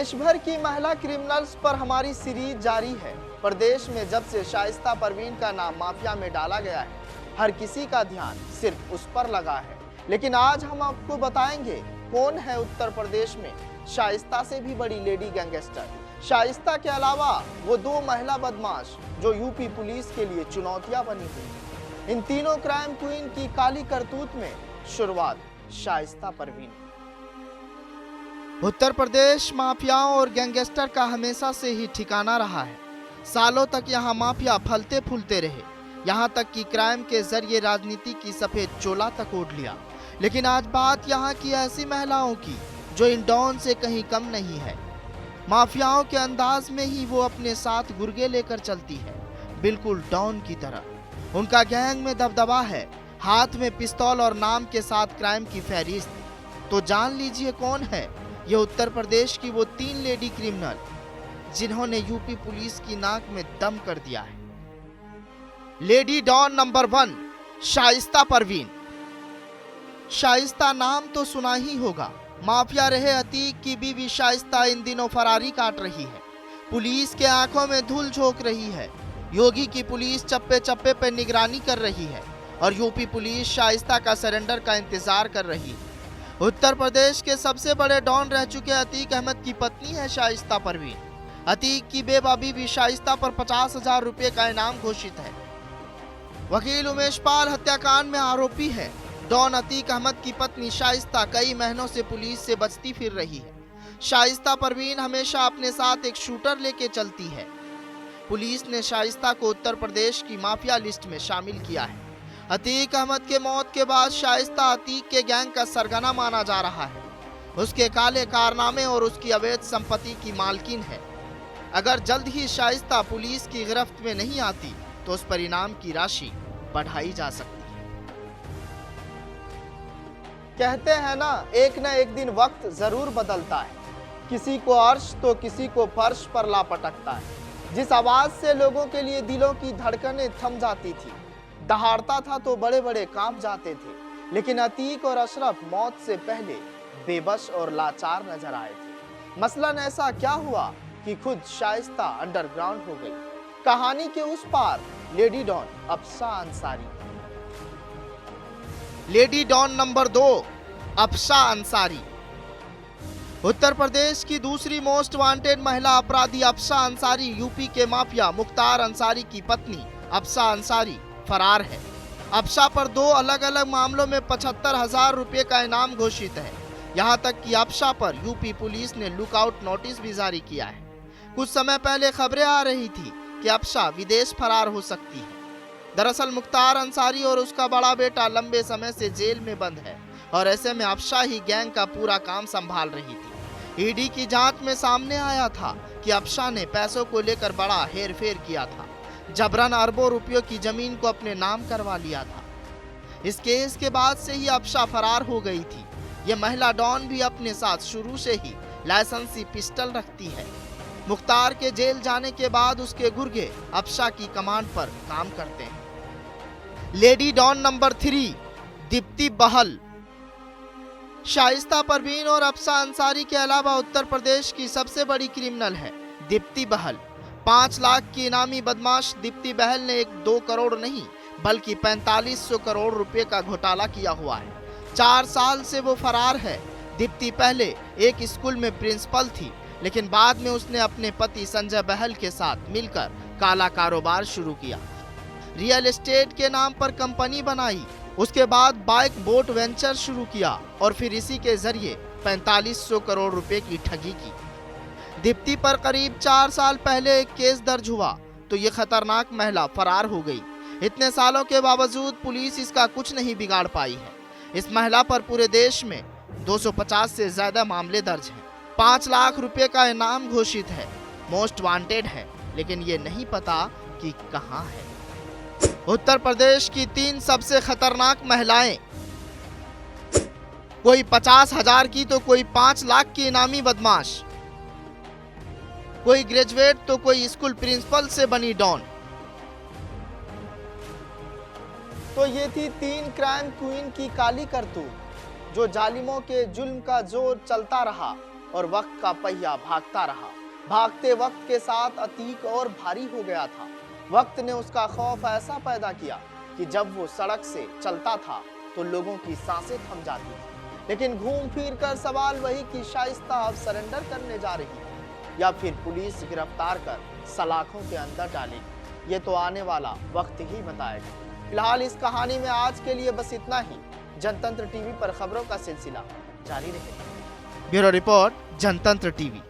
देश भर की महिला क्रिमिनल्स पर हमारी सीरीज जारी है। प्रदेश में जब से शाइस्ता परवीन का नाम माफिया में डाला गया है, हर किसी का ध्यान सिर्फ उस पर लगा है। लेकिन आज हम आपको बताएंगे कौन है उत्तर प्रदेश में शाइस्ता से भी बड़ी लेडी गैंगस्टर। शाइस्ता के अलावा वो दो महिला बदमाश जो यूपी पुलिस के लिए चुनौतियां बनी हुई। इन तीनों क्राइम क्वीन की काली करतूत में शुरुआत शाइस्ता परवीन। उत्तर प्रदेश माफियाओं और गैंगस्टर का हमेशा से ही ठिकाना रहा है। सालों तक यहाँ माफिया फलते फूलते रहे, यहाँ तक कि क्राइम के जरिए राजनीति की सफेद चोला तक ओढ़ लिया। लेकिन आज बात यहाँ की ऐसी महिलाओं की जो इन डॉन से कहीं कम नहीं है। माफियाओं के अंदाज में ही वो अपने साथ गुर्गे लेकर चलती है, बिल्कुल डॉन की तरह। उनका गैंग में दबदबा है, हाथ में पिस्तौल और नाम के साथ क्राइम की फहरिस्त। तो जान लीजिए कौन है ये उत्तर प्रदेश की वो तीन लेडी क्रिमिनल जिन्होंने यूपी पुलिस की नाक में दम कर दिया है। Lady don number 1 Shaista Parveen. Shaista नाम तो सुना ही होगा। माफिया रहे अतीक की बीवी शाइस्ता इन दिनों फरारी काट रही है, पुलिस के आंखों में धूल झोंक रही है। योगी की पुलिस चप्पे चप्पे पर निगरानी कर रही है और यूपी पुलिस शाइस्ता का सरेंडर का इंतजार कर रही है। उत्तर प्रदेश के सबसे बड़े डॉन रह चुके अतीक अहमद की पत्नी है शाइस्ता परवीन। अतीक की बेबा बीवी शाइस्ता पर 50,000 रुपए का इनाम घोषित है। वकील उमेश पाल हत्याकांड में आरोपी है। डॉन अतीक अहमद की पत्नी शाइस्ता कई महीनों से पुलिस से बचती फिर रही है। शाइस्ता परवीन हमेशा अपने साथ एक शूटर लेके चलती है। पुलिस ने शाइस्ता को उत्तर प्रदेश की माफिया लिस्ट में शामिल किया है। अतीक अहमद के मौत के बाद शाइस्ता अतीक के गैंग का सरगना माना जा रहा है। उसके काले कारनामे और उसकी अवैध संपत्ति की मालकिन है। अगर जल्द ही शाइस्ता पुलिस की गिरफ्त में नहीं आती तो उस पर इनाम की राशि बढ़ाई जा सकती है। कहते हैं ना एक दिन वक्त जरूर बदलता है। किसी को अर्श तो किसी को फर्श पर ला पटकता है। जिस आवाज से लोगों के लिए दिलों की धड़कनें थम जाती थी, दहाड़ता था तो बड़े बड़े कांप जाते थे। लेकिन अतीक और अशरफ मौत से पहले बेबस और लाचार नजर आए थे। मसलन ऐसा क्या हुआ कि खुद शाइस्ता अंडरग्राउंड हो गई। कहानी के उस पार lady don अफसा Ansari. Lady don number 2 अफसा Ansari. Uttar Pradesh की दूसरी मोस्ट वांटेड महिला अपराधी अफसा अंसारी यूपी के माफिया मुख्तार अंसारी की पत्नी अफसा अंसारी फरार है। अफसा पर 2 अलग अलग मामलों में 75,000 रुपए का इनाम घोषित है। यहां तक कि अफसा पर यूपी पुलिस ने लुकआउट नोटिस भी जारी किया है। कुछ समय पहले खबरें आ रही थी कि अफसा विदेश फरार हो सकती है। दरअसल मुख्तार अंसारी और उसका बड़ा बेटा लंबे समय से जेल में बंद है और ऐसे में अफसा ही गैंग का पूरा काम संभाल रही थी। ईडी की जांच में सामने आया था कि अफसा ने पैसों को लेकर बड़ा हेरफेर किया था। जबरन अरबों रुपयों की जमीन को अपने नाम करवा लिया था। इस केस के बाद से ही अफसा फरार हो गई थी। यह महिला डॉन भी अपने साथ शुरू से ही लाइसेंसी पिस्टल रखती है। मुख्तार के जेल जाने के बाद उसके गुर्गे अफसा की कमांड पर काम करते हैं। लेडी डॉन नंबर 3 दीप्ति बहल। शाइस्ता परवीन और अफसा अंसारी के अलावा उत्तर प्रदेश की सबसे बड़ी क्रिमिनल है दीप्ति बहल। 5 लाख की इनामी बदमाश दीप्ति बहल ने 1-2 करोड़ नहीं बल्कि 4500 करोड़ रुपए का घोटाला किया हुआ है। 4 साल से वो फरार है। दीप्ति पहले एक स्कूल में प्रिंसिपल थी, लेकिन बाद में उसने अपने पति संजय बहल के साथ मिलकर काला कारोबार शुरू किया। रियल एस्टेट के नाम पर कंपनी बनाई, उसके बाद बाइक बोट वेंचर शुरू किया और फिर इसी के जरिए 4500 करोड़ रुपए की ठगी की। दीप्ति पर करीब 4 साल पहले एक केस दर्ज हुआ तो ये खतरनाक महिला फरार हो गई। इतने सालों के बावजूद पुलिस इसका कुछ नहीं बिगाड़ पाई है। इस महिला पर पूरे देश में 250 से ज्यादा मामले दर्ज हैं। 5 लाख रुपए का इनाम घोषित है। मोस्ट वांटेड है, लेकिन ये नहीं पता कि कहां है। उत्तर प्रदेश की 3 सबसे खतरनाक महिलाएं, कोई 50,000 की तो कोई 5 लाख की इनामी बदमाश, कोई ग्रेजुएट तो कोई स्कूल प्रिंसिपल से बनी डॉन। तो ये थी 3 क्राइम क्वीन की काली करतूत, जो जालिमों के जुल्म का जोर चलता रहा और वक्त का पहिया भागता रहा। भागते वक्त के साथ अतीक और भारी हो गया था। वक्त ने उसका खौफ ऐसा पैदा किया कि जब वो सड़क से चलता था तो लोगों की सांसें थम जाती थी। लेकिन घूम फिर कर सवाल वही कि शाइस्ता अब सरेंडर करने जा रही है या फिर पुलिस गिरफ्तार कर सलाखों के अंदर डालेगी, ये तो आने वाला वक्त ही बताएगा। फिलहाल इस कहानी में आज के लिए बस इतना ही। जनतंत्र टीवी पर खबरों का सिलसिला जारी रहेगा। ब्यूरो रिपोर्ट, जनतंत्र टीवी।